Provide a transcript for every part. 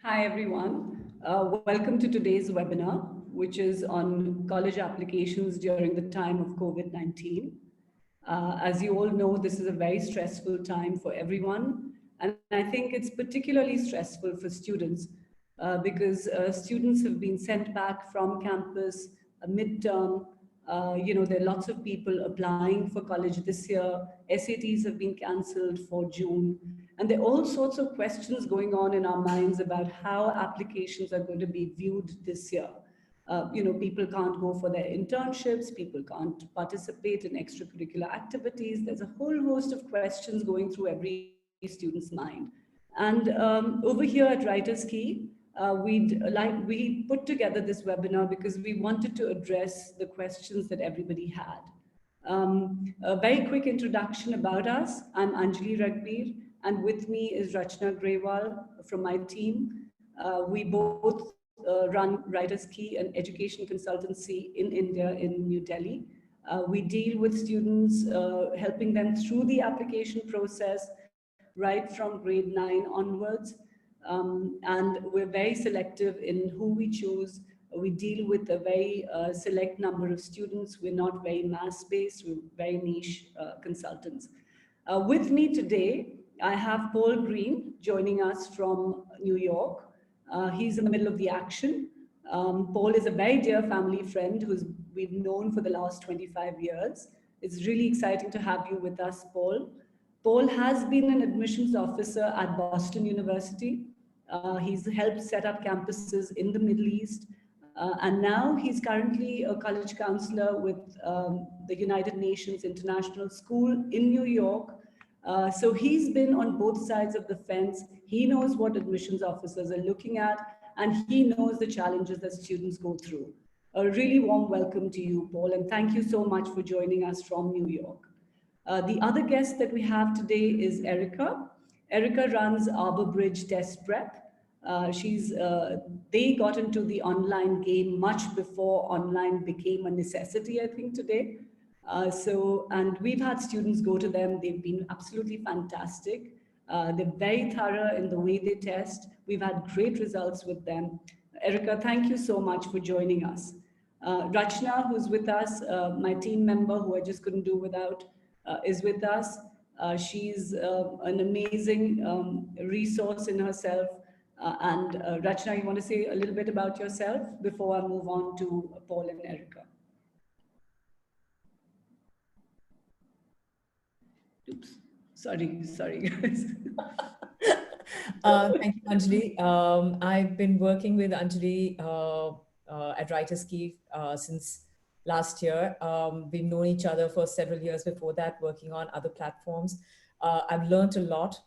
Hi, everyone. Welcome to today's webinar, which is on college applications during the time of COVID-19. As you all know, this is a very stressful time for everyone. And I think it's particularly stressful for students because students have been sent back from campus, a midterm. There are lots of people applying for college this year. SATs have been cancelled for June. And there are all sorts of questions going on in our minds about how applications are going to be viewed this year. People can't go for their internships, people can't participate in extracurricular activities. There's a whole host of questions going through every student's mind. And over here at WritersQi, we put together this webinar because we wanted to address the questions that everybody had. A very quick introduction about us. I'm Anjali Raghbir, and with me is Rachna Grewal from my team. We both run WritersQi, an education consultancy in India, in New Delhi. We deal with students, helping them through the application process, right from grade 9 onwards. And we're very selective in who we choose. We deal with a very select number of students. We're not very mass-based, we're very niche consultants. With me today, I have Paul Greene joining us from New York. He's in the middle of the action. Paul is a very dear family friend who's we've known for the last 25 years. It's really exciting to have you with us, Paul. Paul has been an admissions officer at Boston University. He's helped set up campuses in the Middle East. And now he's currently a college counselor with the United Nations International School in New York. So he's been on both sides of the fence. He knows what admissions officers are looking at, and he knows the challenges that students go through. A really warm welcome to you, Paul, and thank you so much for joining us from New York. The other guest that we have today is Erica. Erica runs Arborbridge Test Prep. They got into the online game much before online became a necessity, I think, today. And we've had students go to them. They've been absolutely fantastic. They're very thorough in the way they test. We've had great results with them. Erica, thank you so much for joining us. Rachna, who's with us, my team member who I just couldn't do without, is with us. She's an amazing resource in herself. Rachna, you want to say a little bit about yourself before I move on to Paul and Erica? Oops, sorry guys. Thank you, Anjali. I've been working with Anjali at WritersQi since last year. We've known each other for several years before that, working on other platforms. I've learned a lot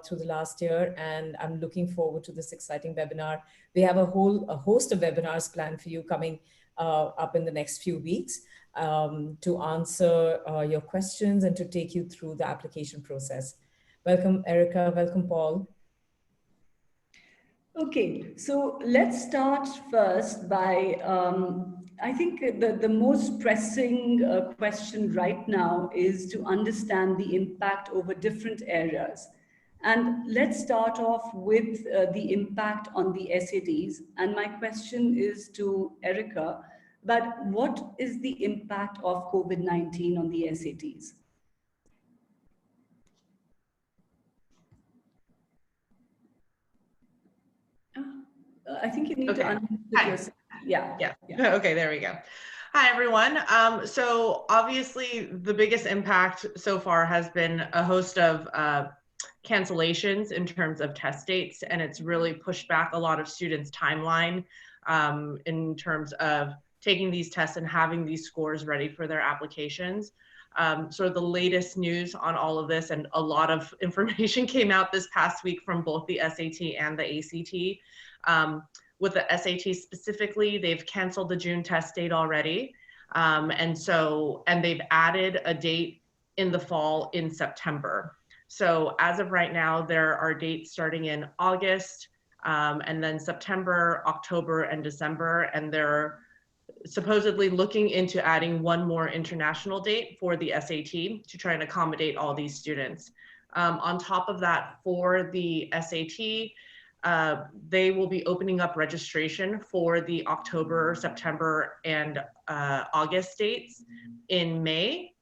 through the last year, and I'm looking forward to this exciting webinar. We have a host of webinars planned for you coming up in the next few weeks to answer your questions and to take you through the application process. Welcome, Erica. Welcome, Paul. Okay, so let's start first by, I think the most pressing question right now is to understand the impact over different areas. And let's start off with the impact on the SATs. And my question is to Erica, but what is the impact of COVID-19 on the SATs? I think you need to unmute yourself. Yeah. Okay, there we go. Hi, everyone. So obviously the biggest impact so far has been a host of cancellations in terms of test dates, and it's really pushed back a lot of students' timeline in terms of taking these tests and having these scores ready for their applications. So the latest news on all of this, and a lot of information came out this past week from both the SAT and the ACT. With the SAT specifically, they've canceled the June test date already. And they've added a date in the fall in September. So as of right now, there are dates starting in August, and then September, October, and December. And they're supposedly looking into adding one more international date for the SAT to try and accommodate all these students. On top of that, for the SAT, they will be opening up registration for the October, September, and August dates in May.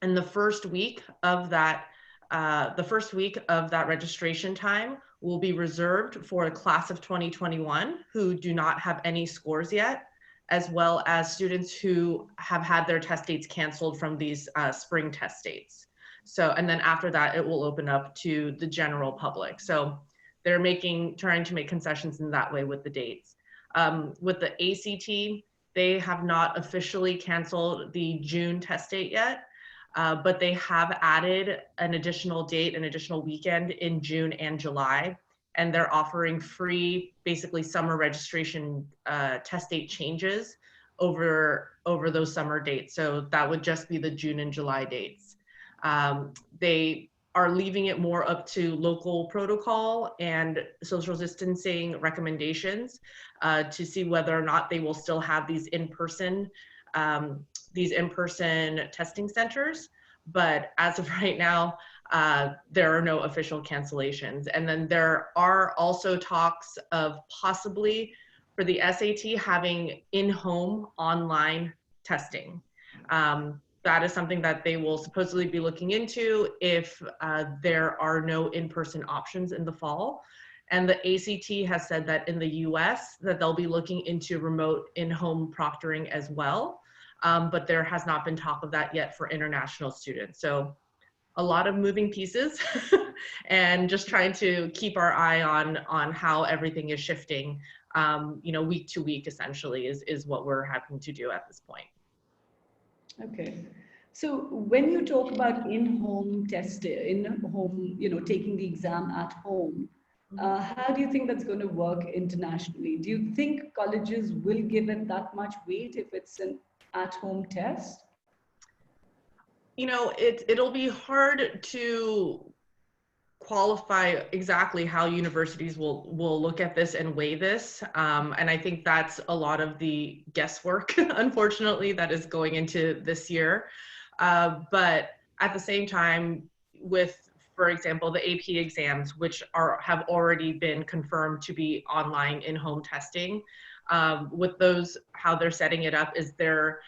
And the first week of that registration time will be reserved for a class of 2021 who do not have any scores yet, as well as students who have had their test dates canceled from these spring test dates. So, and then after that, it will open up to the general public. So they're trying to make concessions in that way with the dates. With the ACT, they have not officially canceled the June test date yet, but they have added an additional date, an additional weekend in June and July, and they're offering free, basically summer registration test date changes over those summer dates. So that would just be the June and July dates. They are leaving it more up to local protocol and social distancing recommendations to see whether or not they will still have these in-person testing centers. But as of right now, there are no official cancellations. And then there are also talks of possibly for the SAT having in-home online testing. That is something that they will supposedly be looking into if there are no in-person options in the fall. And the ACT has said that in the US that they'll be looking into remote in-home proctoring as well. But there has not been talk of that yet for international students. So a lot of moving pieces and just trying to keep our eye on how everything is shifting, week to week essentially is what we're having to do at this point. Okay. So when you talk about in-home testing, taking the exam at home, how do you think that's going to work internationally? Do you think colleges will give it that much weight if it's an at-home test? It'll be hard to qualify exactly how universities will look at this and weigh this. And I think that's a lot of the guesswork, unfortunately, that is going into this year. But at the same time, with, for example, the AP exams, which have already been confirmed to be online in-home testing, with those, how they're setting it up is they're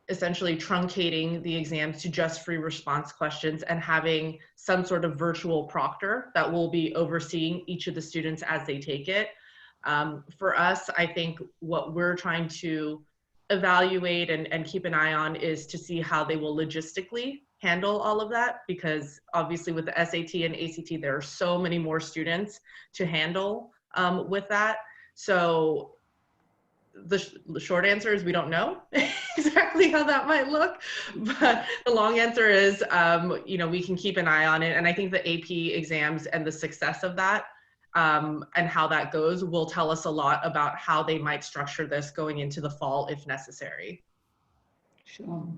essentially truncating the exams to just free response questions and having some sort of virtual proctor that will be overseeing each of the students as they take it. For us, I think what we're trying to evaluate and keep an eye on is to see how they will logistically handle all of that, because obviously with the SAT and ACT, there are so many more students to handle with that. So the short answer is we don't know exactly how that might look, but the long answer is, we can keep an eye on it. And I think the AP exams and the success of that and how that goes will tell us a lot about how they might structure this going into the fall if necessary. Sure.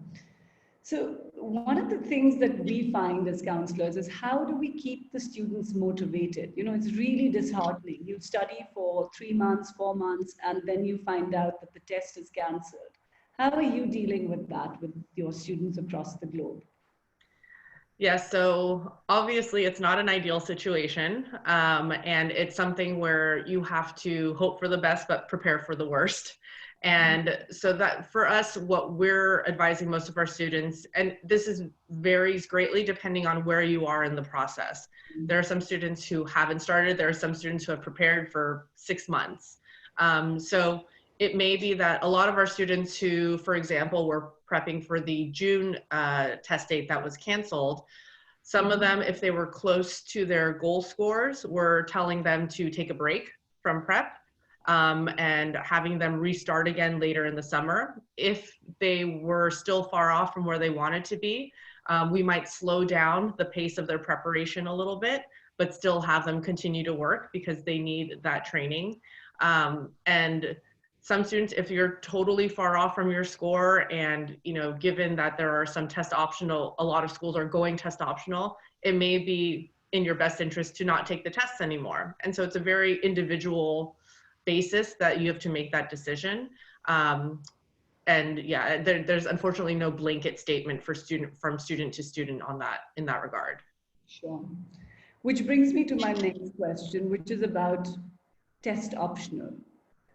So one of the things that we find as counselors is how do we keep the students motivated? It's really disheartening. You study for 3 months, 4 months, and then you find out that the test is canceled. How are you dealing with that with your students across the globe? Yeah, so obviously it's not an ideal situation. And it's something where you have to hope for the best, but prepare for the worst. And so that for us, what we're advising most of our students, and this varies greatly depending on where you are in the process. There are some students who haven't started. There are some students who have prepared for 6 months. So it may be that a lot of our students who, for example, were prepping for the June test date that was canceled, some of them, if they were close to their goal scores, were telling them to take a break from prep. And having them restart again later in the summer. If they were still far off from where they wanted to be, we might slow down the pace of their preparation a little bit, but still have them continue to work because they need that training. And some students, if you're totally far off from your score and, given that there are some test optional, a lot of schools are going test optional, it may be in your best interest to not take the tests anymore. And so it's a very individual basis that you have to make that decision. And yeah, there's unfortunately no blanket statement from student to student on that, in that regard. Sure. Which brings me to my next question, which is about test optional.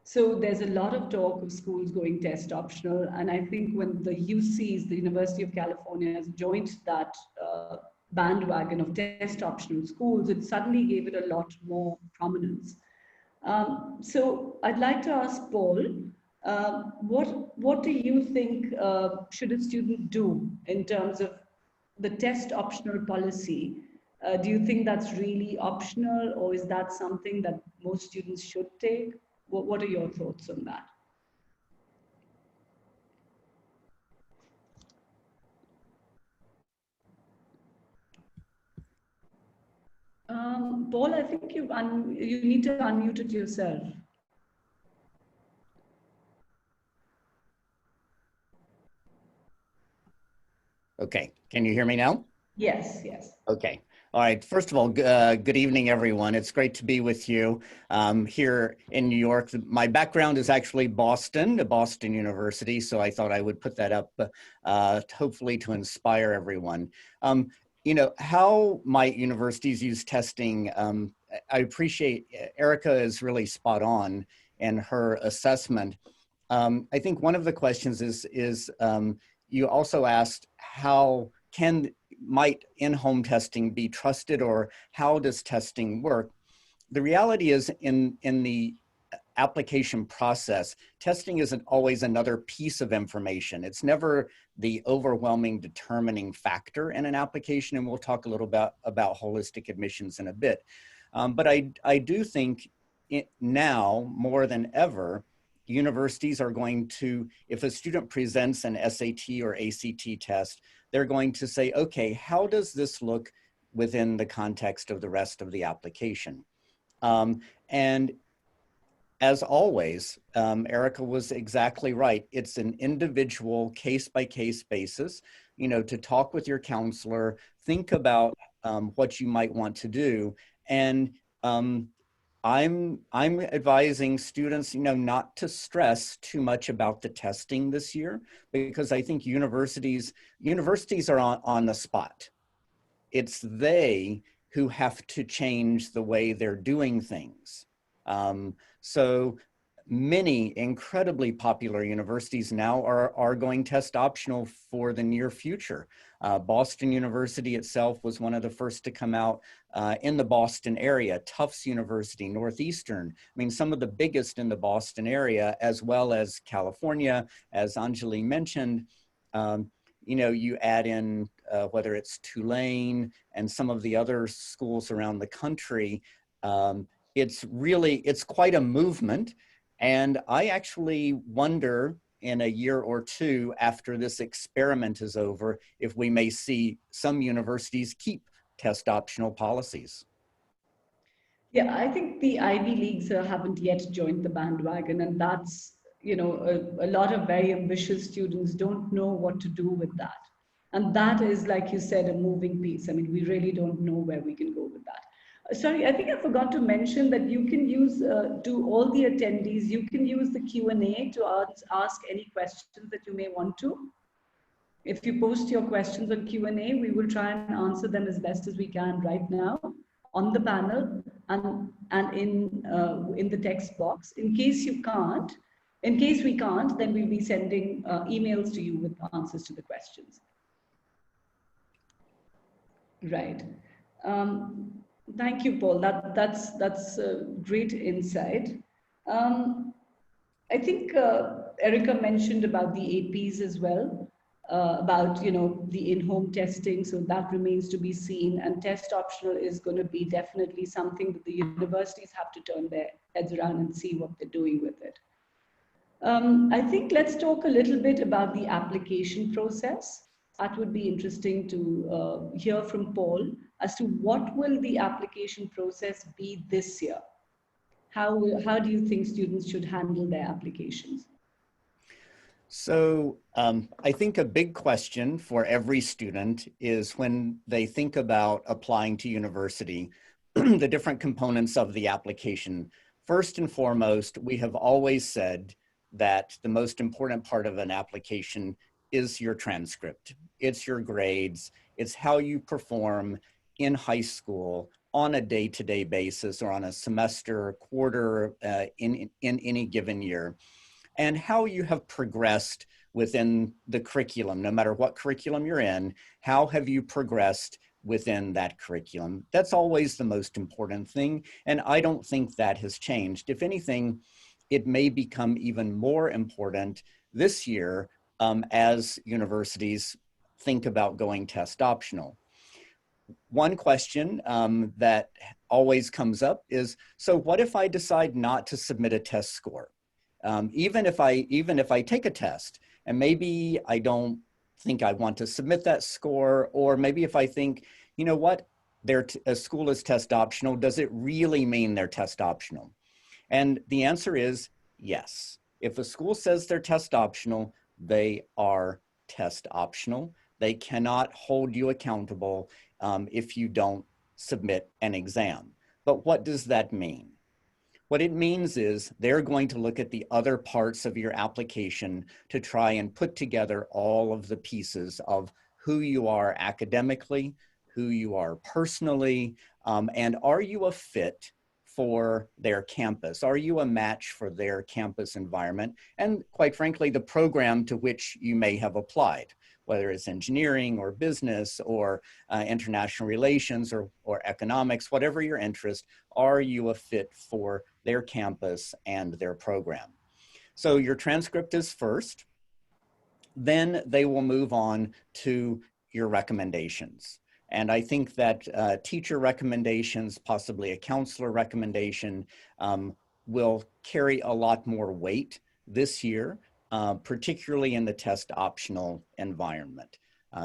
So there's a lot of talk of schools going test optional. And I think when the UCs, the University of California, has joined that bandwagon of test optional schools, it suddenly gave it a lot more prominence. So I'd like to ask Paul, what do you think should a student do in terms of the test optional policy? Do you think that's really optional, or is that something that most students should take? What are your thoughts on that? Paul, I think you need to unmute it yourself. Okay, can you hear me now? Yes, yes. Okay. All right. First of all, good evening, everyone. It's great to be with you here in New York. My background is actually Boston University, so I thought I would put that up, hopefully to inspire everyone. You know, how might universities use testing? I appreciate Erica is really spot on in her assessment. I think one of the questions is you also asked how might in-home testing be trusted, or how does testing work? The reality is in the application process, testing isn't always another piece of information. It's never the overwhelming determining factor in an application, and we'll talk a little about holistic admissions in a bit. But I do think now more than ever, universities are going to, if a student presents an SAT or ACT test, they're going to say, okay, how does this look within the context of the rest of the application? And as always, Erica was exactly right. It's an individual case-by-case basis, you know, to talk with your counselor, think about what you might want to do. And I'm advising students, you know, not to stress too much about the testing this year, because I think universities are on the spot. It's they who have to change the way they're doing things. So many incredibly popular universities now are going test optional for the near future. Boston University itself was one of the first to come out in the Boston area. Tufts University, Northeastern, I mean, some of the biggest in the Boston area, as well as California, as Anjali mentioned. You know, you add in whether it's Tulane and some of the other schools around the country, it's quite a movement. And I actually wonder in a year or two after this experiment is over, if we may see some universities keep test optional policies. Yeah, I think the Ivy Leagues haven't yet joined the bandwagon, and that's, you know, a lot of very ambitious students don't know what to do with that. And that is, like you said, a moving piece. I mean, we really don't know where we can go with that. Sorry, I think I forgot to mention that you can use, to all the attendees, you can use the Q&A to ask any questions that you may want to. If you post your questions on Q&A, we will try and answer them as best as we can right now on the panel and in the text box. In case we can't, then we'll be sending emails to you with answers to the questions. Right. Thank you, Paul. That's a great insight. I think Erica mentioned about the APs as well, about, you know, the in-home testing. So that remains to be seen. And test optional is going to be definitely something that the universities have to turn their heads around and see what they're doing with it. I think let's talk a little bit about the application process. That would be interesting to hear from Paul as to what will the application process be this year? How do you think students should handle their applications? So I think a big question for every student is when they think about applying to university, the different components of the application. First and foremost, we have always said that the most important part of an application is your transcript. It's your grades. It's how you perform in high school on a day-to-day basis or on a semester, quarter, in any given year, and how you have progressed within the curriculum, no matter what curriculum you're in, how have you progressed within that curriculum? That's always the most important thing, and I don't think that has changed. If anything, it may become even more important this year as universities think about going test optional. One question that always comes up is, so what if I decide not to submit a test score? Even if I take a test and maybe I don't think I want to submit that score, or maybe if I think, you know what, a school is test optional, does it really mean they're test optional? And the answer is yes. If a school says they're test optional, they are test optional. They cannot hold you accountable if you don't submit an exam. But what does that mean? What it means is they're going to look at the other parts of your application to try and put together all of the pieces of who you are academically, who you are personally, and are you a fit for their campus? Are you a match for their campus environment? And quite frankly, the program to which you may have applied, whether it's engineering or business or international relations or economics, whatever your interest, are you a fit for their campus and their program? So your transcript is first, then they will move on to your recommendations. And I think that teacher recommendations, possibly a counselor recommendation, will carry a lot more weight this year, particularly in the test optional environment.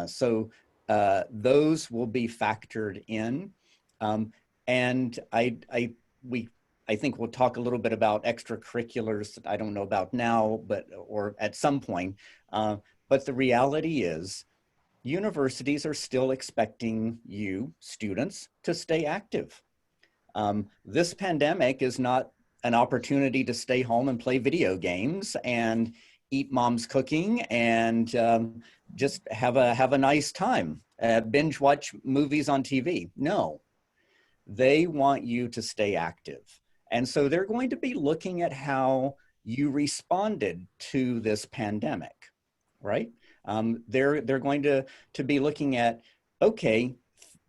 So those will be factored in. And I think we'll talk a little bit about extracurriculars that I don't know about now, or at some point. But the reality is, universities are still expecting you, students, to stay active. This pandemic is not an opportunity to stay home and play video games and eat mom's cooking and just have a nice time, binge watch movies on TV. No, they want you to stay active. And so they're going to be looking at how you responded to this pandemic, right? They're going to be looking at, okay,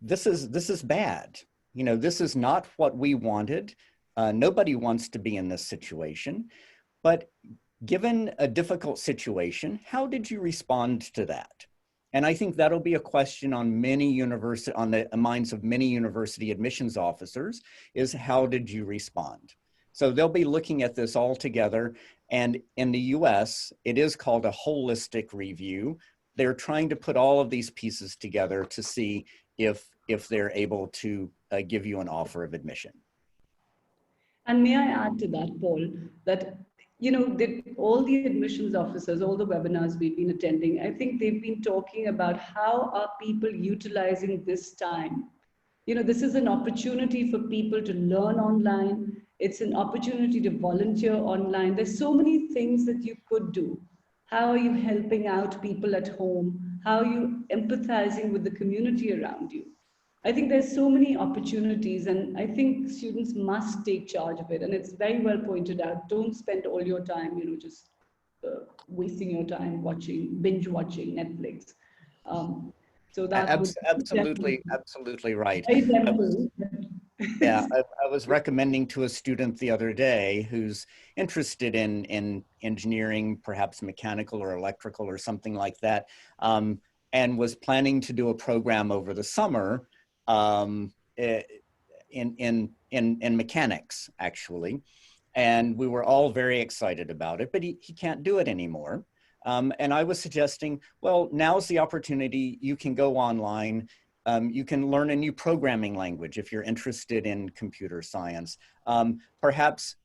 this is bad. You know, this is not what we wanted. Nobody wants to be in this situation, but given a difficult situation, how did you respond to that? And I think that'll be a question on the minds of many university admissions officers, is how did you respond? So they'll be looking at this all together. And in the US, it is called a holistic review. They're trying to put all of these pieces together to see if they're able to give you an offer of admission. And may I add to that, Paul, that all the admissions officers, all the webinars we've been attending, I think they've been talking about how are people utilizing this time. This is an opportunity for people to learn online. It's an opportunity to volunteer online. There's so many things that you could do. How are you helping out people at home? How are you empathizing with the community around you? I think there's so many opportunities, and I think students must take charge of it. And it's very well pointed out. Don't spend all your time, just wasting your time binge watching Netflix. So that absolutely right. Yeah, I was recommending to a student the other day who's interested in engineering, perhaps mechanical or electrical or something like that, and was planning to do a program over the summer in mechanics, actually. And we were all very excited about it, but he can't do it anymore. And I was suggesting, well, now's the opportunity. You can go online. You can learn a new programming language if you're interested in computer science. Perhaps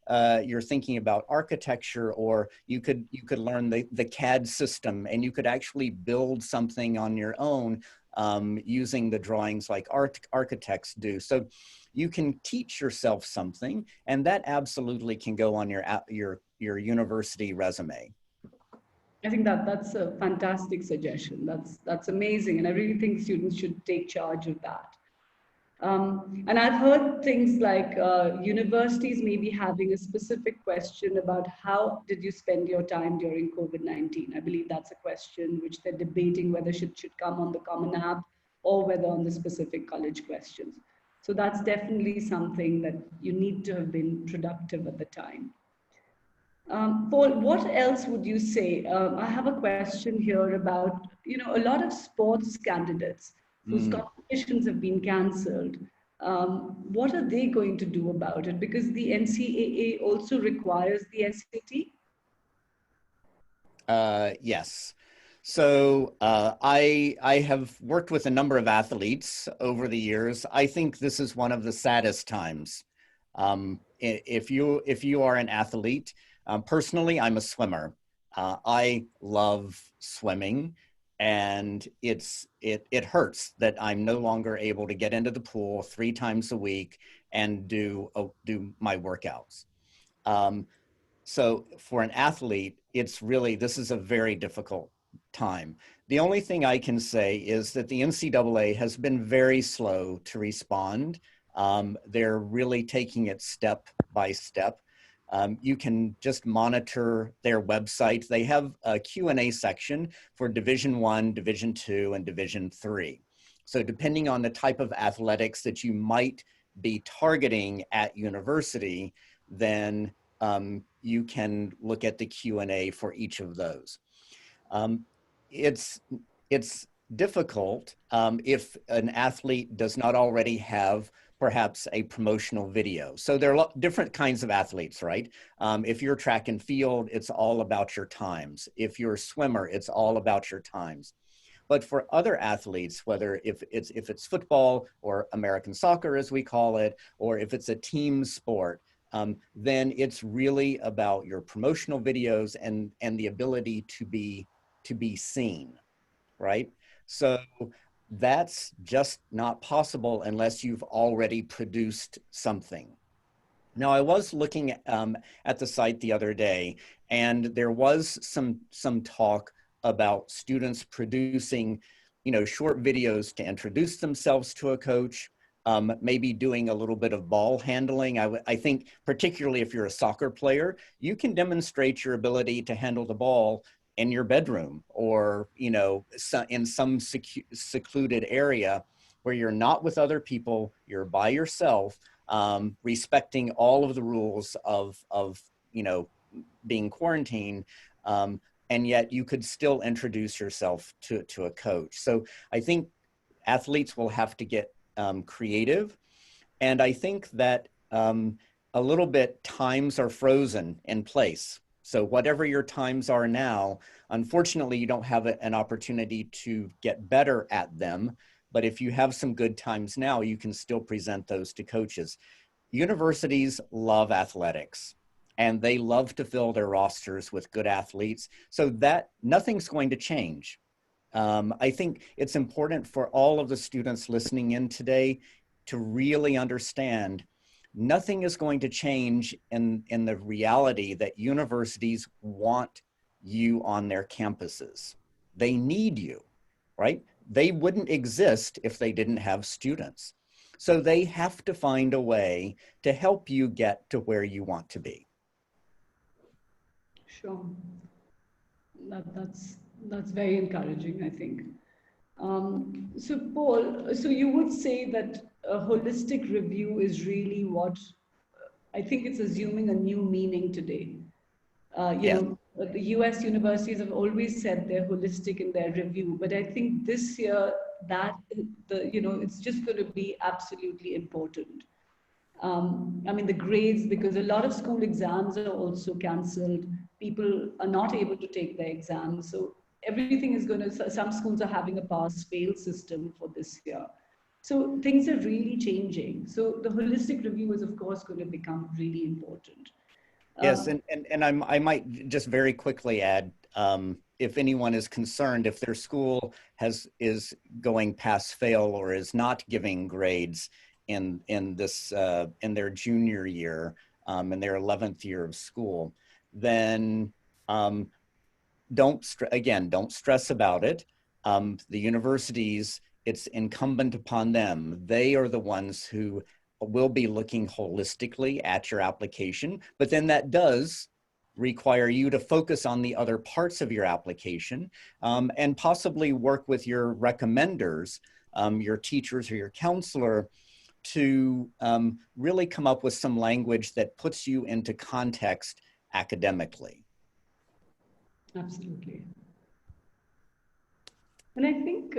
you're thinking about architecture, or you could learn the CAD system, and you could actually build something on your own using the drawings like architects do. So you can teach yourself something, and that absolutely can go on your university resume. I think that's a fantastic suggestion. That's amazing. And I really think students should take charge of that. And I've heard things like universities may be having a specific question about how did you spend your time during COVID-19? I believe that's a question which they're debating whether should come on the Common App or whether on the specific college questions. So that's definitely something that you need to have been productive at the time. Paul, what else would you say? I have a question here about, a lot of sports candidates whose competitions have been cancelled. What are they going to do about it? Because the NCAA also requires the SAT. Yes. So I have worked with a number of athletes over the years. I think this is one of the saddest times. If you are an athlete, personally, I'm a swimmer. I love swimming, and it hurts that I'm no longer able to get into the pool 3 times a week and do my workouts. So for an athlete, this is a very difficult time. The only thing I can say is that the NCAA has been very slow to respond. They're really taking it step by step. You can just monitor their website. They have a Q&A section for Division I, Division II, and Division III. So depending on the type of athletics that you might be targeting at university, then you can look at the Q&A for each of those. It's difficult if an athlete does not already have perhaps a promotional video. So there are different kinds of athletes, right? If you're track and field, it's all about your times. If you're a swimmer, it's all about your times. But for other athletes, whether if it's football or American soccer, as we call it, or if it's a team sport, then it's really about your promotional videos and the ability to be seen, right? So that's just not possible unless you've already produced something. Now, I was looking at the site the other day, and there was some talk about students producing, short videos to introduce themselves to a coach, maybe doing a little bit of ball handling. I think particularly if you're a soccer player, you can demonstrate your ability to handle the ball in your bedroom or, in some secluded area where you're not with other people, you're by yourself, respecting all of the rules of being quarantined, and yet you could still introduce yourself to a coach. So I think athletes will have to get creative. And I think that a little bit times are frozen in place. So whatever your times are now, unfortunately, you don't have an opportunity to get better at them. But if you have some good times now, you can still present those to coaches. Universities love athletics, and they love to fill their rosters with good athletes. So that nothing's going to change. I think it's important for all of the students listening in today to really understand nothing is going to change in the reality that universities want you on their campuses. They need you, right? They wouldn't exist if they didn't have students. So they have to find a way to help you get to where you want to be. Sure. That's very encouraging, I think. So Paul, so you would say that a holistic review is really what, I think it's assuming a new meaning today. Yes. The US universities have always said they're holistic in their review, but I think this year that it's just going to be absolutely important. I mean, the grades, because a lot of school exams are also cancelled. People are not able to take their exams. So everything is going to, some schools are having a pass-fail system for this year. So things are really changing. So the holistic review is, of course, going to become really important. Yes, and I might just very quickly add, if anyone is concerned, if their school is going pass fail or is not giving grades in their junior year, in their 11th year of school, then don't stress about it. The universities it's incumbent upon them. They are the ones who will be looking holistically at your application, but then that does require you to focus on the other parts of your application, and possibly work with your recommenders, your teachers or your counselor, to really come up with some language that puts you into context academically. Absolutely. And I think,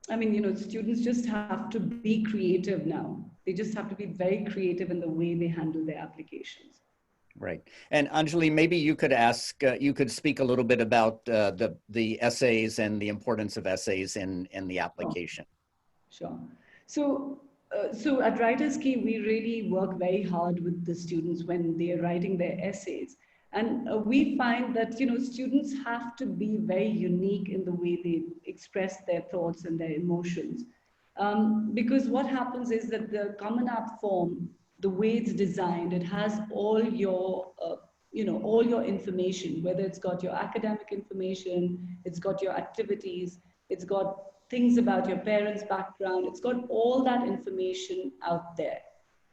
I mean, you know, students just have to be creative now. They just have to be very creative in the way they handle their applications. Right. And Anjali, maybe you could you could speak a little bit about the essays and the importance of essays in the application. Sure. So, so at WritersQi, we really work very hard with the students when they are writing their essays. And we find that, you know, students have to be very unique in the way they express their thoughts and their emotions. Because what happens is that the Common App form, the way it's designed, it has all your, you know, all your information, whether it's got your academic information, it's got your activities, it's got things about your parents' background, it's got all that information out there.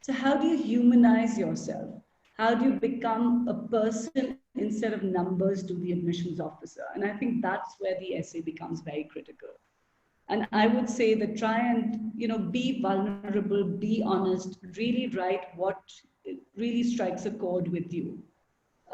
So how do you humanize yourself? How do you become a person instead of numbers to the admissions officer? And I think that's where the essay becomes very critical. And I would say that try and, you know, be vulnerable, be honest, really write what really strikes a chord with you.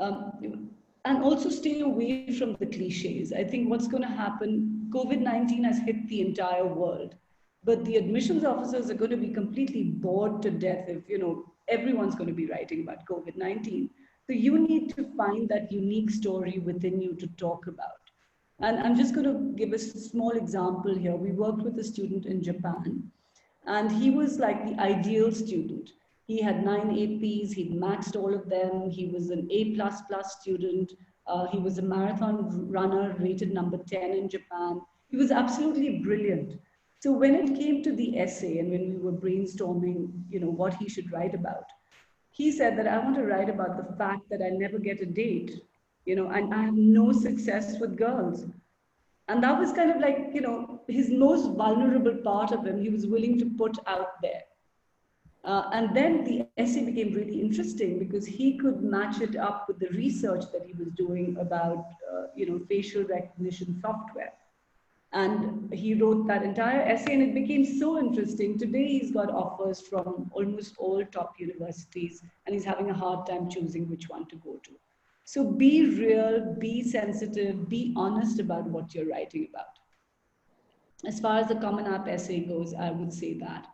And also stay away from the cliches. I think what's going to happen, COVID-19 has hit the entire world, but the admissions officers are going to be completely bored to death if, you know, everyone's going to be writing about COVID-19. So you need to find that unique story within you to talk about. And I'm just going to give a small example here. We worked with a student in Japan, and he was like the ideal student. He had 9 APs, he'd maxed all of them. He was an A++ student. He was a marathon runner, rated number 10 in Japan. He was absolutely brilliant. So when it came to the essay and when we were brainstorming, you know, what he should write about, he said that I want to write about the fact that I never get a date, you know, and I have no success with girls. And that was kind of like, you know, his most vulnerable part of him, he was willing to put out there. And then the essay became really interesting because he could match it up with the research that he was doing about, you know, facial recognition software. And he wrote that entire essay and it became so interesting. Today, he's got offers from almost all top universities and he's having a hard time choosing which one to go to. So be real, be sensitive, be honest about what you're writing about. As far as the Common App essay goes, I would say that.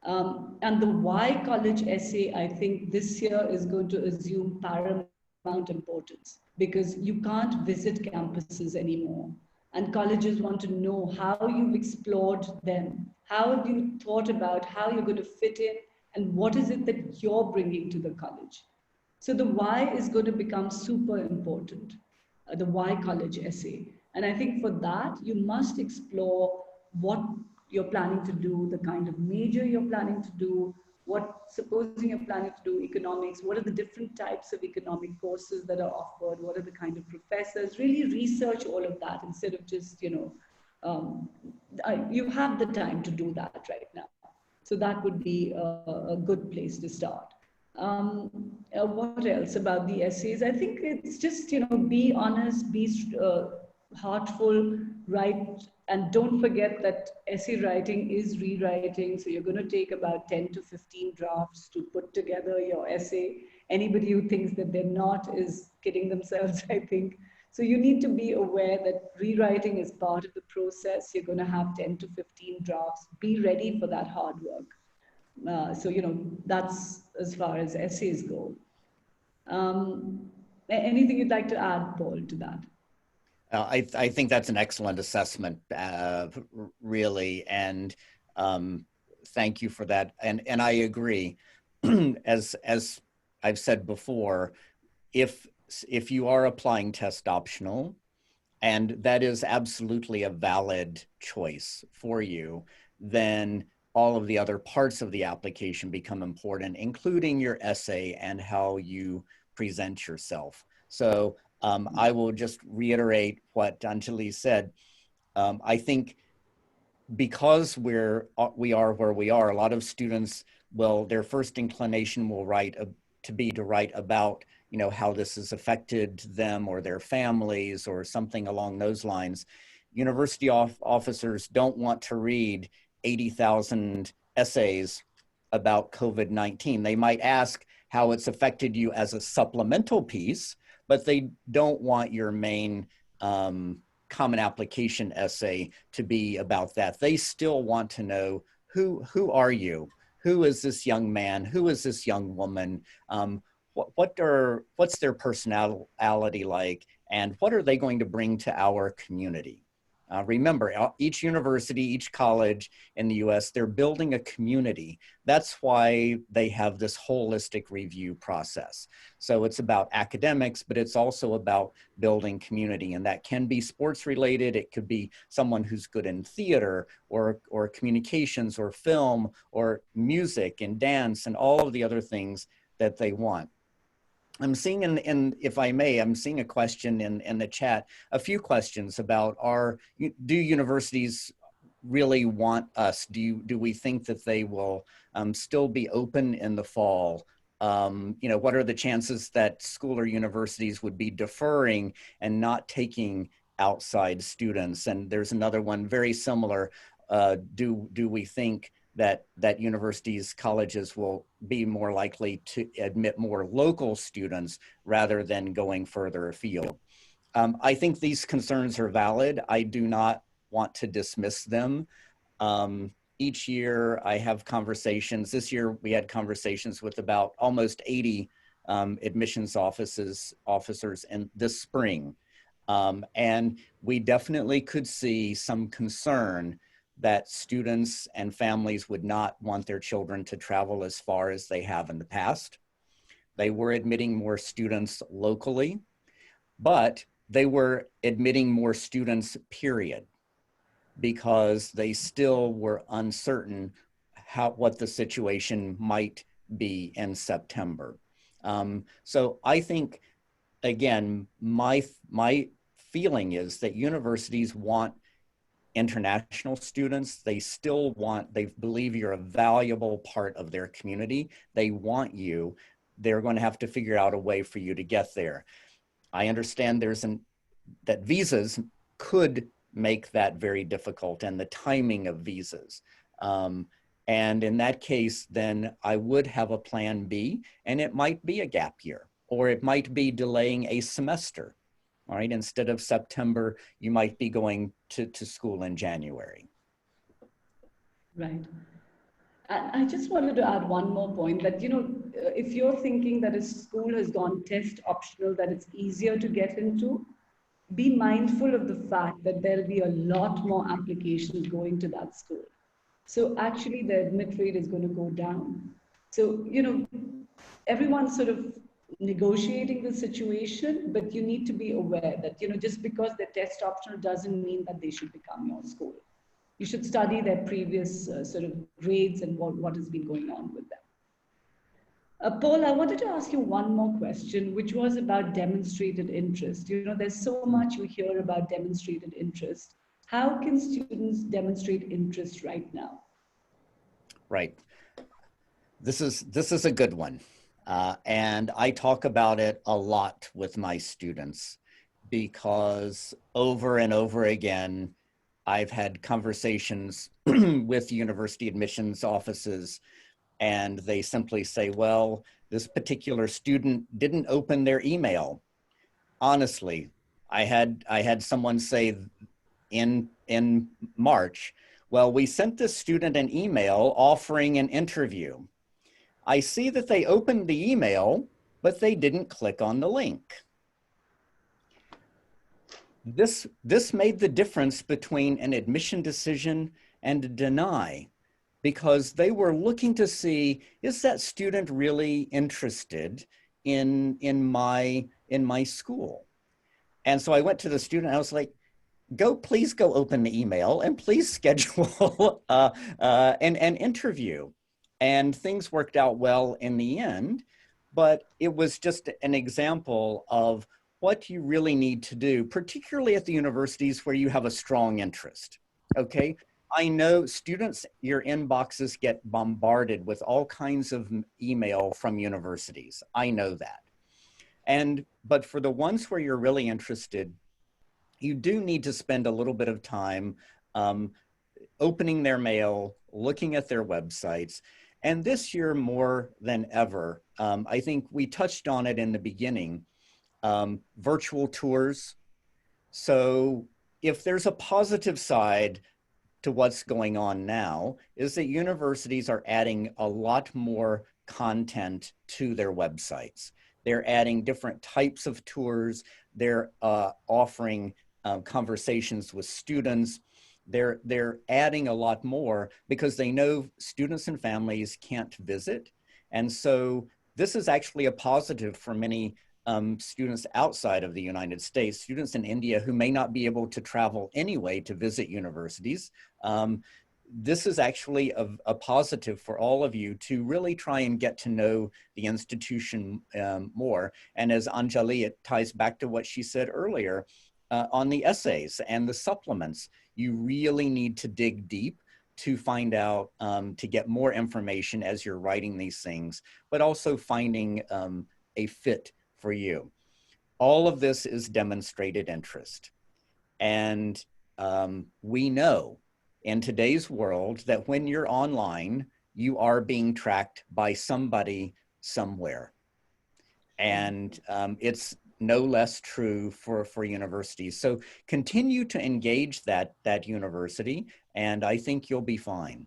And the why college essay, I think this year is going to assume paramount importance because you can't visit campuses anymore. And colleges want to know how you've explored them. How have you thought about how you're going to fit in and what is it that you're bringing to the college? So the why is going to become super important, the why college essay. And I think for that, you must explore what you're planning to do, the kind of major you're planning to do, what, supposing you're planning to do economics, what are the different types of economic courses that are offered, what are the kind of professors, really research all of that instead of just, you know, you have the time to do that right now. So that would be a good place to start. What else about the essays? I think it's just, you know, be honest, be heartful, write, and don't forget that essay writing is rewriting. So you're going to take about 10 to 15 drafts to put together your essay. Anybody who thinks that they're not is kidding themselves, I think. So you need to be aware that rewriting is part of the process. You're going to have 10 to 15 drafts. Be ready for that hard work. So, you know, that's as far as essays go. Anything you'd like to add, Paul, to that? I think that's an excellent assessment, really, and thank you for that. And I agree. As I've said before, if you are applying test optional, and that is absolutely a valid choice for you, then all of the other parts of the application become important, including your essay and how you present yourself. So I will just reiterate what Anjali said. I think because we are where we are, a lot of students will, their first inclination will to write about, you know, how this has affected them or their families or something along those lines. University officers don't want to read 80,000 essays about COVID-19. They might ask how it's affected you as a supplemental piece, but they don't want your main common application essay to be about that. They still want to know who are you? Who is this young man? Who is this young woman? What's their personality like? And what are they going to bring to our community? Remember, each university, each college in the US, they're building a community. That's why they have this holistic review process. So it's about academics, but it's also about building community. And that can be sports related. It could be someone who's good in theater or communications or film or music and dance and all of the other things that they want. I'm seeing if I may, I'm seeing a question in the chat, a few questions about do universities really want us? Do we think that they will still be open in the fall? You know, what are the chances that school or universities would be deferring and not taking outside students? And there's another one very similar. Do we think that universities, colleges will be more likely to admit more local students rather than going further afield? I think these concerns are valid. I do not want to dismiss them. Each year I have conversations. This year we had conversations with about almost 80 admissions officers in this spring. And we definitely could see some concern that students and families would not want their children to travel as far as they have in the past. They were admitting more students locally, but they were admitting more students, period, because they still were uncertain what the situation might be in September. So I think, again, my feeling is that universities want international students. They believe you're a valuable part of their community. They want you. They're going to have to figure out a way for you to get there. I understand that visas could make that very difficult, and the timing of visas. And in that case, then I would have a plan B, and it might be a gap year, or it might be delaying a semester. All right, instead of September, you might be going to school in January. Right. And I just wanted to add one more point that, you know, if you're thinking that a school has gone test optional, that it's easier to get into, be mindful of the fact that there'll be a lot more applications going to that school. So actually the admit rate is going to go down. So, you know, everyone's sort of negotiating the situation, but you need to be aware that, you know, just because they're test optional doesn't mean that they should become your school. You should study their previous sort of grades and what has been going on with them. Paul, I wanted to ask you one more question, which was about demonstrated interest. You know, there's so much we hear about demonstrated interest. How can students demonstrate interest right now? Right. This is a good one. And I talk about it a lot with my students because over and over again, I've had conversations with university admissions offices, and they simply say, well, this particular student didn't open their email. Honestly, I had someone say in March, well, we sent this student an email offering an interview. I see that they opened the email, but they didn't click on the link. This made the difference between an admission decision and a deny, because they were looking to see, is that student really interested in my school? And so I went to the student, I was like, please go open the email and please schedule an interview. And things worked out well in the end, but it was just an example of what you really need to do, particularly at the universities where you have a strong interest, okay? I know students, your inboxes get bombarded with all kinds of email from universities. I know that. But for the ones where you're really interested, you do need to spend a little bit of time opening their mail, looking at their websites. And this year more than ever, I think we touched on it in the beginning, virtual tours. So if there's a positive side to what's going on now, is that universities are adding a lot more content to their websites. They're adding different types of tours. They're offering conversations with students. They're adding a lot more because they know students and families can't visit. And so this is actually a positive for many students outside of the United States, students in India who may not be able to travel anyway to visit universities. This is actually a positive for all of you to really try and get to know the institution more. And as Anjali, it ties back to what she said earlier on the essays and the supplements. You really need to dig deep to find out, to get more information as you're writing these things, but also finding a fit for you. All of this is demonstrated interest. And we know in today's world that when you're online, you are being tracked by somebody somewhere. And it's no less true for universities. So continue to engage that university, and I think you'll be fine.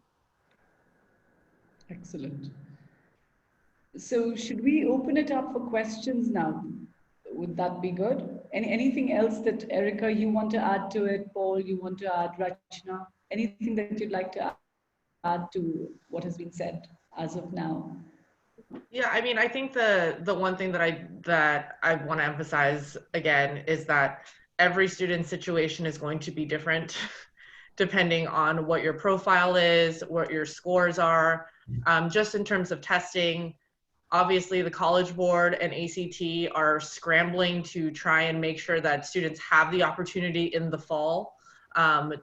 Excellent. So should we open it up for questions now? Would that be good? Anything else that, Erica, you want to add to it? Paul, you want to add? Rachna, anything that you'd like to add to what has been said as of now? Yeah, I mean, I think the one thing that I want to emphasize again is that every student's situation is going to be different depending on what your profile is, what your scores are. Just in terms of testing, obviously the College Board and ACT are scrambling to try and make sure that students have the opportunity in the fall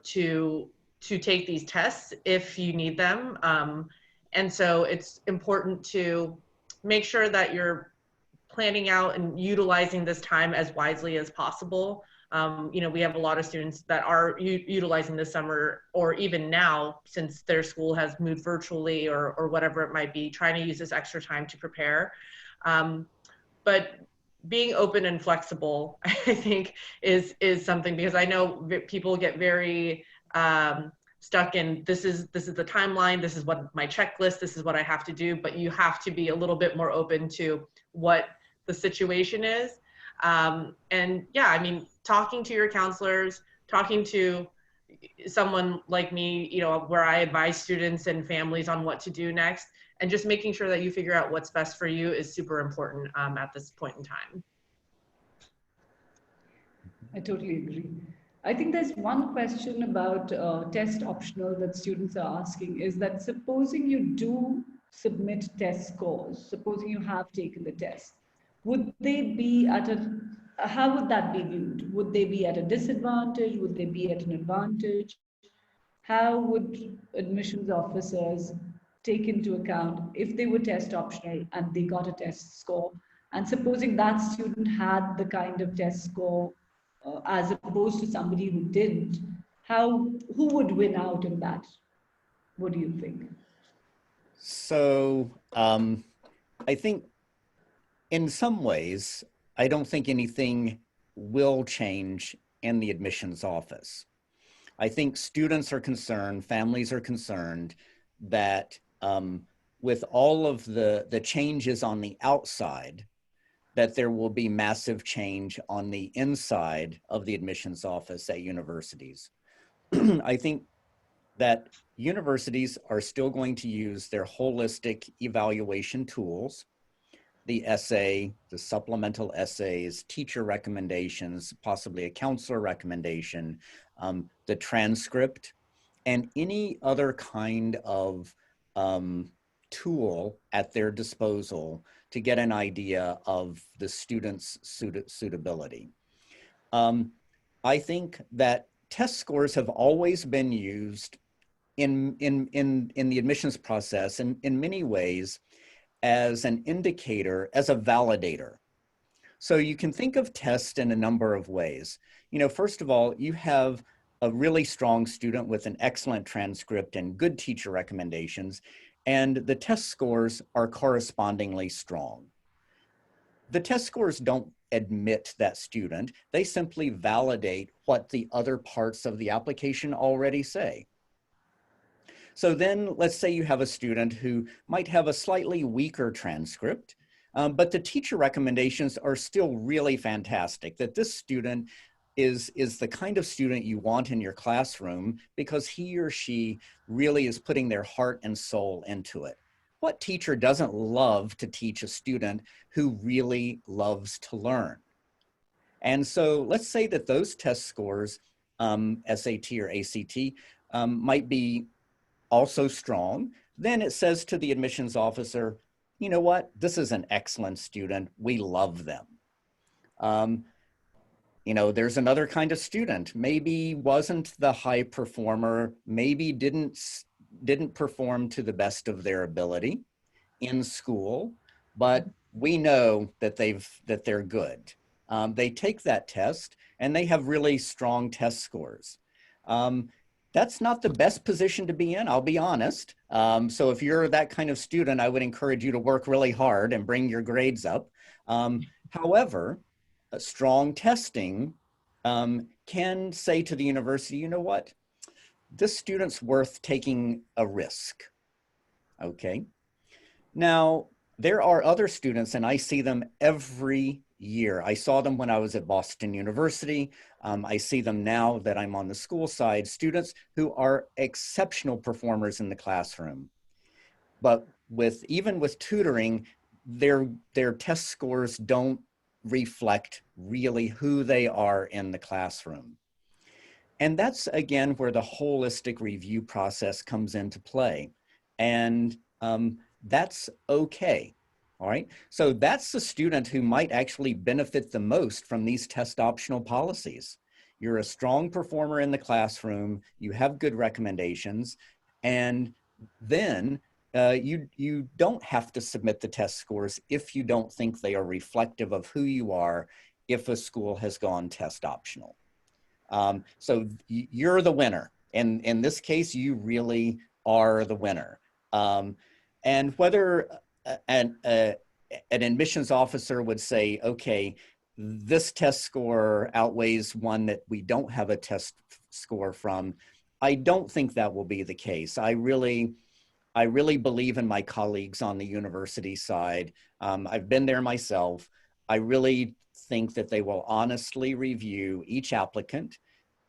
to take these tests if you need them. And so it's important to make sure that you're planning out and utilizing this time as wisely as possible. You know, we have a lot of students that are utilizing this summer, or even now, since their school has moved virtually or whatever it might be, trying to use this extra time to prepare. But being open and flexible, I think, is something, because I know people get very stuck in this is the timeline, this is what my checklist, this is what I have to do, but you have to be a little bit more open to what the situation is. And yeah, I mean, talking to your counselors, talking to someone like me, you know, where I advise students and families on what to do next, and just making sure that you figure out what's best for you is super important at this point in time. I totally agree. I think there's one question about test optional that students are asking, is that supposing you do submit test scores, supposing you have taken the test, would they be at how would that be viewed? Would they be at a disadvantage? Would they be at an advantage? How would admissions officers take into account if they were test optional and they got a test score? And supposing that student had the kind of test score as opposed to somebody who didn't, who would win out in that? What do you think? So I think in some ways, I don't think anything will change in the admissions office. I think students are concerned, families are concerned that with all of the changes on the outside, that there will be massive change on the inside of the admissions office at universities. I think that universities are still going to use their holistic evaluation tools, the essay, the supplemental essays, teacher recommendations, possibly a counselor recommendation, the transcript, and any other kind of tool at their disposal to get an idea of the student's suitability. I think that test scores have always been used in the admissions process in many ways as an indicator, as a validator. So you can think of tests in a number of ways. You know, first of all, you have a really strong student with an excellent transcript and good teacher recommendations, and the test scores are correspondingly strong. The test scores don't admit that student, they simply validate what the other parts of the application already say. So then let's say you have a student who might have a slightly weaker transcript, but the teacher recommendations are still really fantastic, that this student is the kind of student you want in your classroom because he or she really is putting their heart and soul into it. What teacher doesn't love to teach a student who really loves to learn? And so let's say that those test scores, SAT or ACT, might be also strong. Then it says to the admissions officer, you know what, this is an excellent student, we love them. You know, there's another kind of student, maybe wasn't the high performer, maybe didn't perform to the best of their ability in school, but we know that they're good. They take that test and they have really strong test scores. That's not the best position to be in, I'll be honest. So if you're that kind of student, I would encourage you to work really hard and bring your grades up. However, strong testing can say to the university, you know what, this student's worth taking a risk, okay? Now, there are other students, and I see them every year. I saw them when I was at Boston University. I see them now that I'm on the school side, students who are exceptional performers in the classroom. But even with tutoring, their test scores don't reflect really who they are in the classroom. And that's, again, where the holistic review process comes into play. And that's okay, all right? So that's the student who might actually benefit the most from these test optional policies. You're a strong performer in the classroom, you have good recommendations, and then you don't have to submit the test scores if you don't think they are reflective of who you are if a school has gone test optional. So you're the winner. And in this case, you really are the winner. And whether an admissions officer would say, okay, this test score outweighs one that we don't have a test score from, I don't think that will be the case. I really believe in my colleagues on the university side. I've been there myself. I really think that they will honestly review each applicant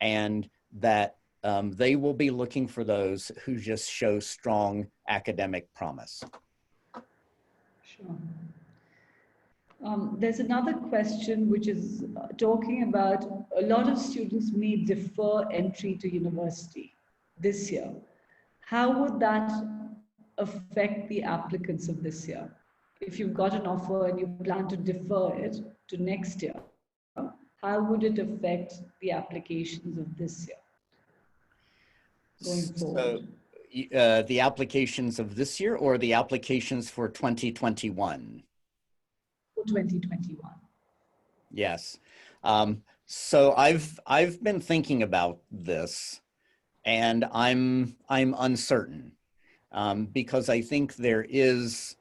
and that they will be looking for those who just show strong academic promise. Sure. There's another question which is talking about a lot of students may defer entry to university this year. How would that affect the applicants of this year? If you've got an offer and you plan to defer it to next year, how would it affect the applications of this year going forward? So, the applications of this year or the applications for 2021? For 2021. Yes. So I've been thinking about this, and I'm uncertain because I think there is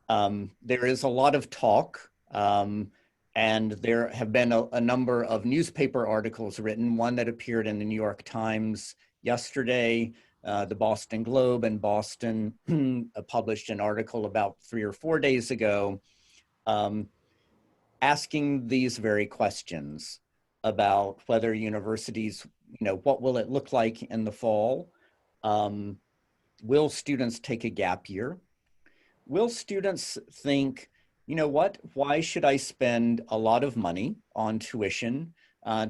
a lot of talk, and there have been a number of newspaper articles written. One that appeared in the New York Times yesterday, the Boston Globe in Boston published an article about 3 or 4 days ago, asking these very questions about whether universities, what will it look like in the fall? Will students take a gap year? Will students think, you know what, why should I spend a lot of money on tuition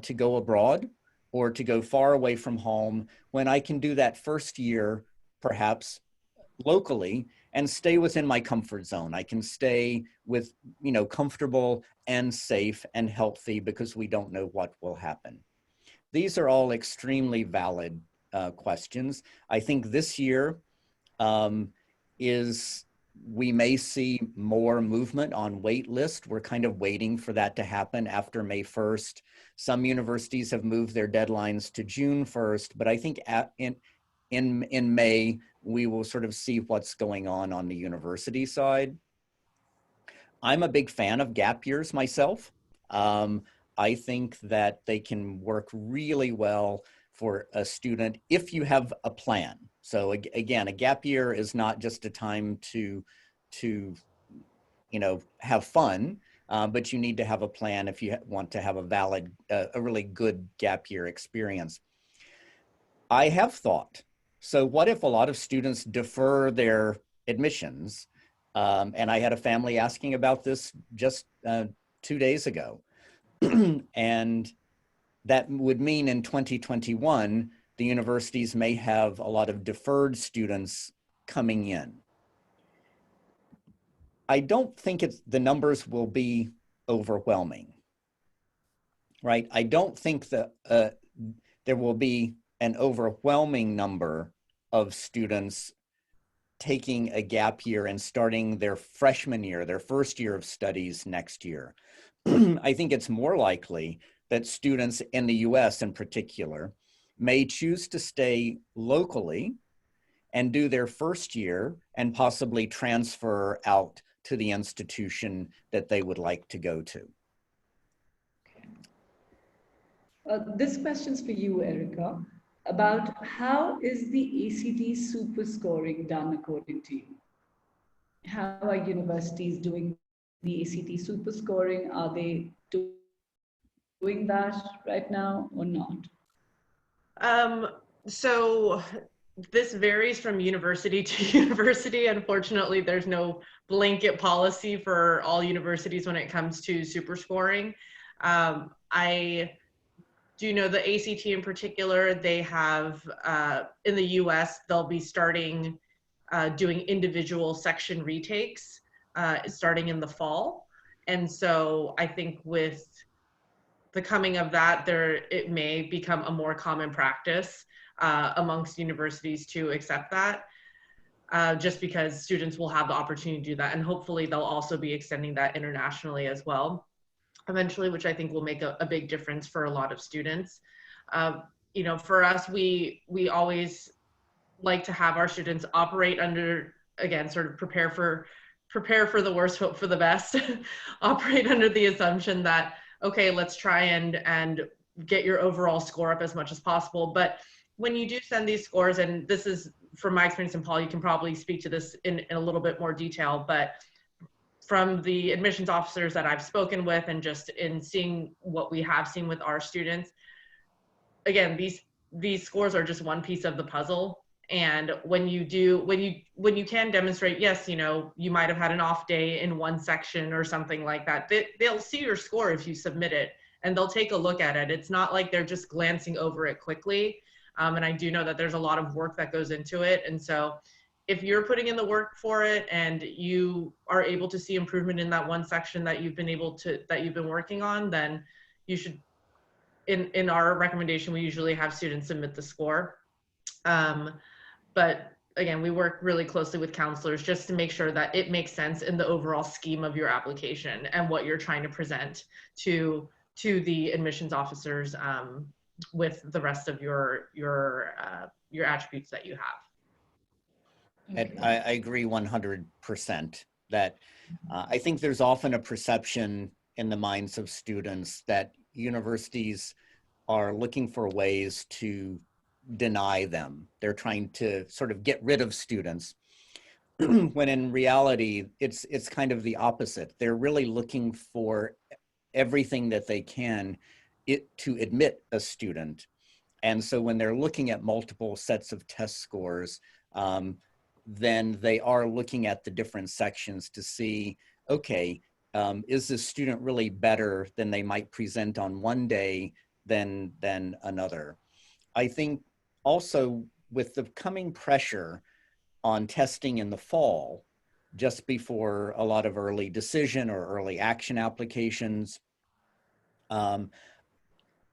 to go abroad or to go far away from home when I can do that first year, perhaps locally, and stay within my comfort zone? I can stay with, comfortable and safe and healthy because we don't know what will happen. These are all extremely valid questions. I think this year we may see more movement on wait list. We're kind of waiting for that to happen after May 1st. Some universities have moved their deadlines to June 1st, but I think in May, we will sort of see what's going on the university side. I'm a big fan of gap years myself. I think that they can work really well for a student if you have a plan. So again, a gap year is not just a time to have fun, but you need to have a plan if you want to have a really good gap year experience. I have thought, so what if a lot of students defer their admissions? And I had a family asking about this just 2 days ago. And that would mean in 2021, the universities may have a lot of deferred students coming in. I don't think the numbers will be overwhelming, right? I don't think that there will be an overwhelming number of students taking a gap year and starting their freshman year, their first year of studies next year. I think it's more likely that students in the US in particular may choose to stay locally and do their first year and possibly transfer out to the institution that they would like to go to. This question's for you, Erica, about how is the ACT super scoring done according to you? How are universities doing the ACT super scoring? Are they doing that right now or not? So this varies from university to university. Unfortunately, there's no blanket policy for all universities when it comes to super scoring. I do know the ACT in particular, they have, in the US, they'll be starting doing individual section retakes starting in the fall. And so I think with the coming of that, it may become a more common practice amongst universities to accept that, just because students will have the opportunity to do that. And hopefully they'll also be extending that internationally as well eventually, which I think will make a big difference for a lot of students. For us, we always like to have our students operate under, again, sort of prepare for the worst, hope for the best, operate under the assumption that, okay, let's try and get your overall score up as much as possible. But when you do send these scores, and this is from my experience, and Paul, you can probably speak to this in a little bit more detail, but from the admissions officers that I've spoken with and just in seeing what we have seen with our students, again, these scores are just one piece of the puzzle. And when you can demonstrate, yes, you might have had an off day in one section or something like that, they'll see your score if you submit it and they'll take a look at it. It's not like they're just glancing over it quickly. And I do know that there's a lot of work that goes into it. And so if you're putting in the work for it and you are able to see improvement in that one section that you've been working on, then you should, in our recommendation, we usually have students submit the score. But again, we work really closely with counselors just to make sure that it makes sense in the overall scheme of your application and what you're trying to present to the admissions officers with the rest of your attributes that you have. Okay. I agree 100% that I think there's often a perception in the minds of students that universities are looking for ways to deny them. They're trying to sort of get rid of students, when in reality, it's kind of the opposite. They're really looking for everything that they can to admit a student. And so when they're looking at multiple sets of test scores, then they are looking at the different sections to see, okay, is this student really better than they might present on one day than another? I think also with the coming pressure on testing in the fall, just before a lot of early decision or early action applications,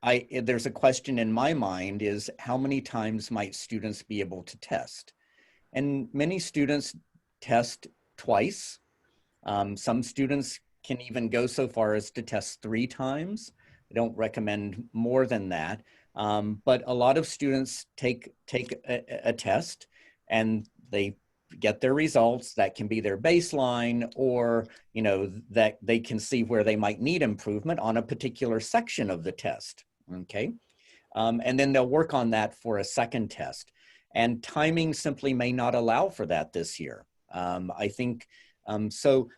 there's a question in my mind is how many times might students be able to test? And many students test twice. Some students can even go so far as to test 3 times. I don't recommend more than that. But a lot of students take a test and they get their results. That can be their baseline, or that they can see where they might need improvement on a particular section of the test. Okay, and then they'll work on that for a second test. And timing simply may not allow for that this year. I think so.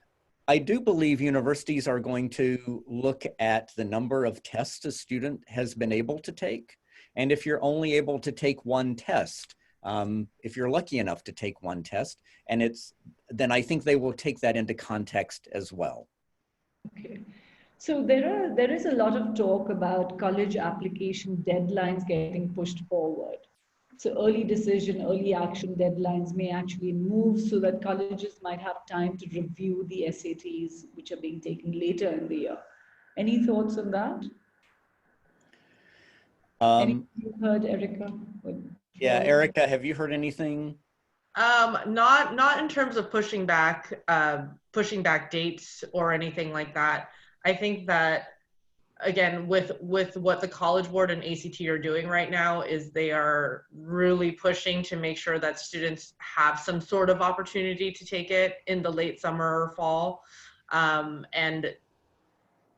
I do believe universities are going to look at the number of tests a student has been able to take. And if you're only able to take 1 test, if you're lucky enough to take 1 test, and then I think they will take that into context as well. Okay. So there is a lot of talk about college application deadlines getting pushed forward. So early decision, early action deadlines may actually move so that colleges might have time to review the SATs, which are being taken later in the year. Any thoughts on that? Anything you heard, Erica? Yeah, Erica, have you heard anything? Not in terms of pushing back dates or anything like that. I think that, again, with what the College Board and ACT are doing right now is they are really pushing to make sure that students have some sort of opportunity to take it in the late summer or fall. And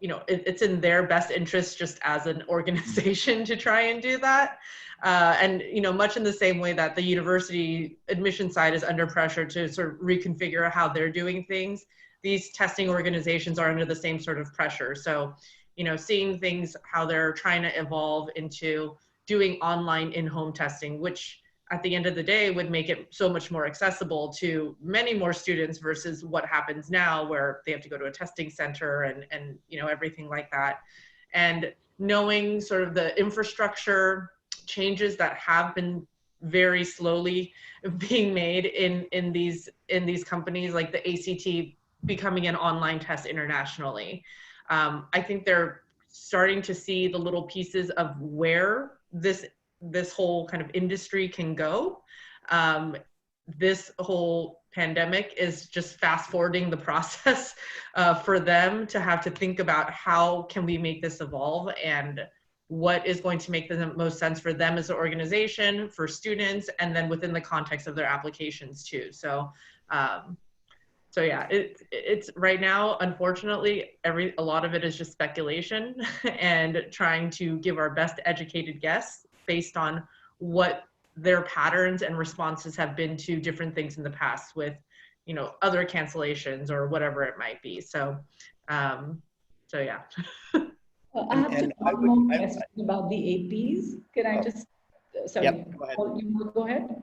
it's in their best interest just as an organization to try and do that. And much in the same way that the university admission side is under pressure to sort of reconfigure how they're doing things, these testing organizations are under the same sort of pressure. So seeing things, how they're trying to evolve into doing online in-home testing, which at the end of the day would make it so much more accessible to many more students versus what happens now where they have to go to a testing center and everything like that. And knowing sort of the infrastructure changes that have been very slowly being made in these companies, like the ACT becoming an online test internationally. I think they're starting to see the little pieces of where this whole kind of industry can go. This whole pandemic is just fast forwarding the process for them to have to think about how can we make this evolve and what is going to make the most sense for them as an organization, for students, and then within the context of their applications too. So yeah, it's right now, unfortunately, a lot of it is just speculation and trying to give our best educated guess based on what their patterns and responses have been to different things in the past with, other cancellations or whatever it might be. So yeah. I have one more question about the APs. Can I just, sorry, yep, go ahead. You go ahead.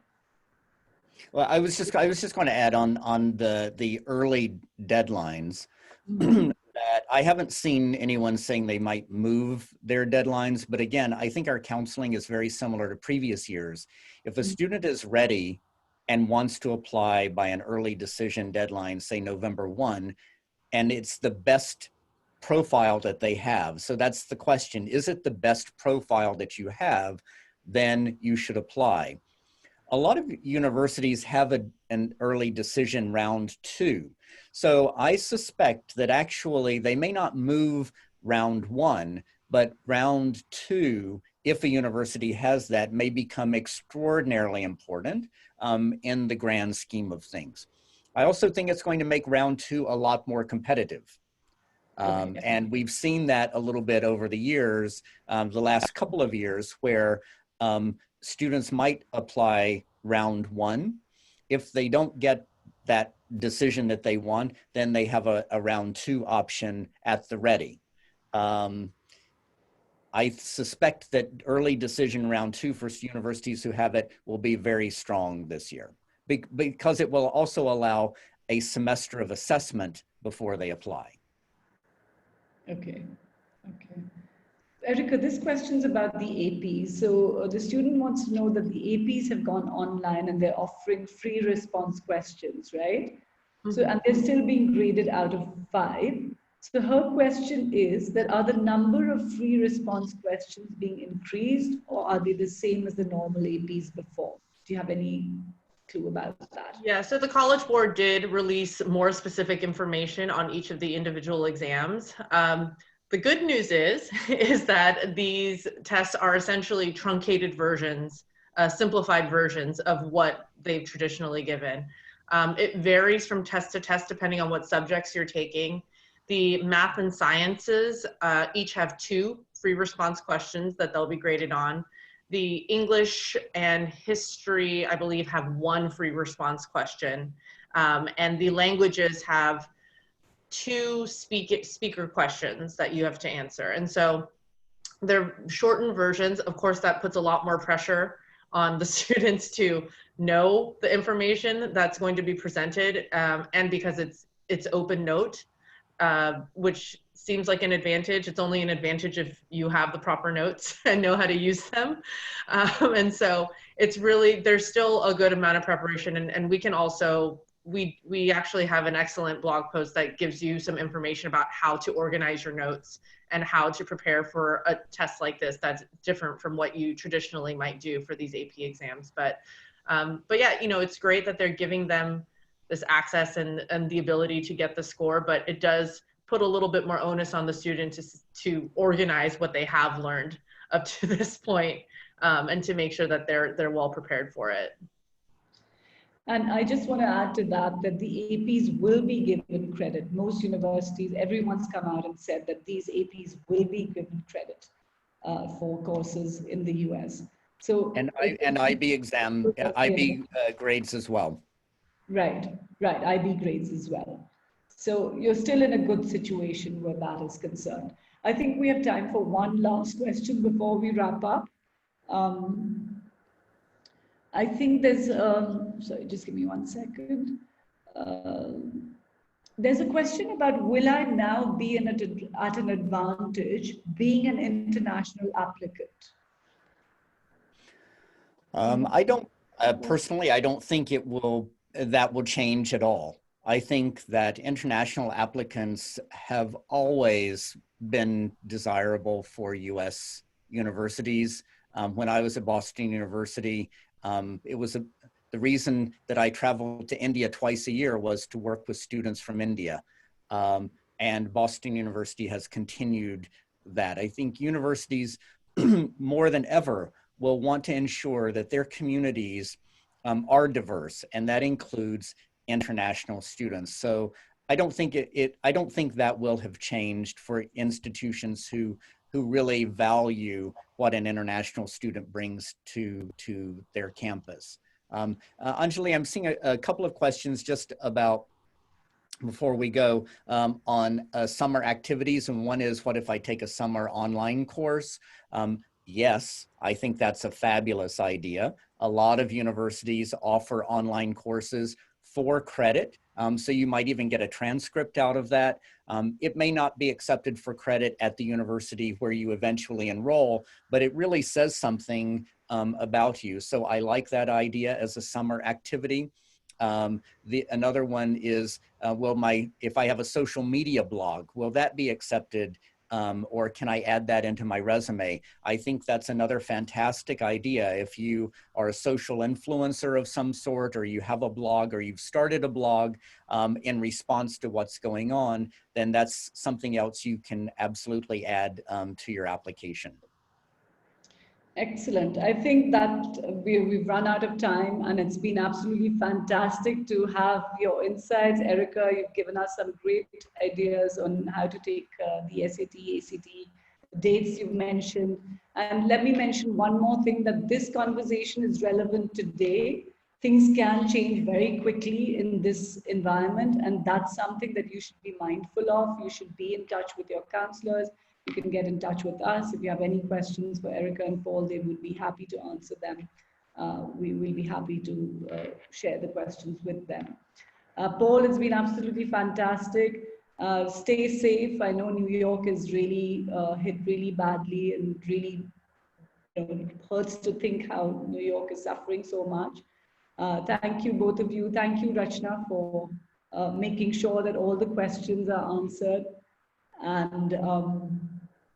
Well, I was just going to add on the early deadlines that I haven't seen anyone saying they might move their deadlines. But again, I think our counseling is very similar to previous years. If a student is ready and wants to apply by an early decision deadline, say November 1, and it's the best profile that they have. So that's the question. Is it the best profile that you have? Then you should apply. A lot of universities have an early decision round 2. So I suspect that actually they may not move round 1, but round 2, if a university has that, may become extraordinarily important in the grand scheme of things. I also think it's going to make round 2 a lot more competitive. And we've seen that a little bit over the years, the last couple of years, where students might apply round 1. If they don't get that decision that they want, then they have a round 2 option at the ready. I suspect that early decision round 2 for universities who have it will be very strong this year, because it will also allow a semester of assessment before they apply. Okay. Erica, this question's about the APs. So the student wants to know that the APs have gone online and they're offering free response questions, right? Mm-hmm. So, and they're still being graded out of 5. So her question is that are the number of free response questions being increased, or are they the same as the normal APs before? Do you have any clue about that? Yeah, so the College Board did release more specific information on each of the individual exams. The good news is that these tests are essentially truncated versions, simplified versions of what they've traditionally given. It varies from test to test depending on what subjects you're taking. The math and sciences each have 2 free response questions that they'll be graded on. The English and history, I believe, have 1 free response question. And the languages have 2 speaker questions that you have to answer. And so they're shortened versions. Of course, that puts a lot more pressure on the students to know the information that's going to be presented. And because it's open note, which seems like an advantage. It's only an advantage if you have the proper notes and know how to use them. And so it's really, there's still a good amount of preparation. And we can also, we actually have an excellent blog post that gives you some information about how to organize your notes and how to prepare for a test like this that's different from what you traditionally might do for these AP exams. But yeah, you know, it's great that they're giving them this access and the ability to get the score, but it does put a little bit more onus on the student to organize what they have learned up to this point, and to make sure that they're well prepared for it. And I just want to add to that, that the APs will be given credit. Most universities, everyone's come out and said that these APs will be given credit for courses in the US. So and IB exam, IB grades as well. Right, IB grades as well. So you're still in a good situation where that is concerned. I think we have time for one last question before we wrap up. I think there's, sorry, just give me 1 second. There's a question about, will I now be at an advantage being an international applicant? I don't, personally, I don't think that will change at all. I think that international applicants have always been desirable for US universities. When I was at Boston University, it was the reason that I traveled to India twice a year was to work with students from India. And Boston University has continued that. I think universities more than ever will want to ensure that their communities are diverse, and that includes international students. So I don't think I don't think that will have changed for institutions who really value what an international student brings to their campus. Anjali, I'm seeing a couple of questions just about, before we go, on summer activities. And one is, what if I take a summer online course? Yes, I think that's a fabulous idea. A lot of universities offer online courses for credit. So you might even get a transcript out of that. It may not be accepted for credit at the university where you eventually enroll, but it really says something about you. So I like that idea as a summer activity. Another one is, if I have a social media blog, will that be accepted? Or can I add that into my resume? I think that's another fantastic idea. If you are a social influencer of some sort, or you have a blog, or you've started a blog in response to what's going on, then that's something else you can absolutely add to your application. Excellent. I think that we've run out of time, and it's been absolutely fantastic to have your insights. Erica, you've given us some great ideas on how to take the SAT, ACT, dates you've mentioned. And let me mention one more thing, that this conversation is relevant today. Things can change very quickly in this environment, and that's something that you should be mindful of. You should be in touch with your counselors. You can get in touch with us. If you have any questions for Erica and Paul, they would be happy to answer them. We will be happy to share the questions with them. Paul, it's been absolutely fantastic. Stay safe. I know New York is really hit really badly, and really, it hurts to think how New York is suffering so much. Thank you, both of you. Thank you, Rachna, for making sure that all the questions are answered. And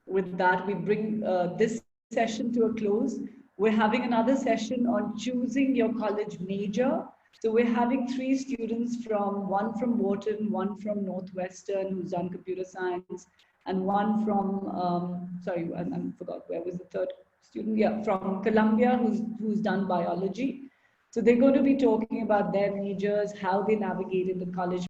with that, we bring this session to a close. We're having another session on choosing your college major. So we're having 3 students one from Wharton, one from Northwestern who's done computer science, and one from, sorry, I forgot, where was the third student? Yeah, from Columbia who's done biology. So they're going to be talking about their majors, how they navigated the college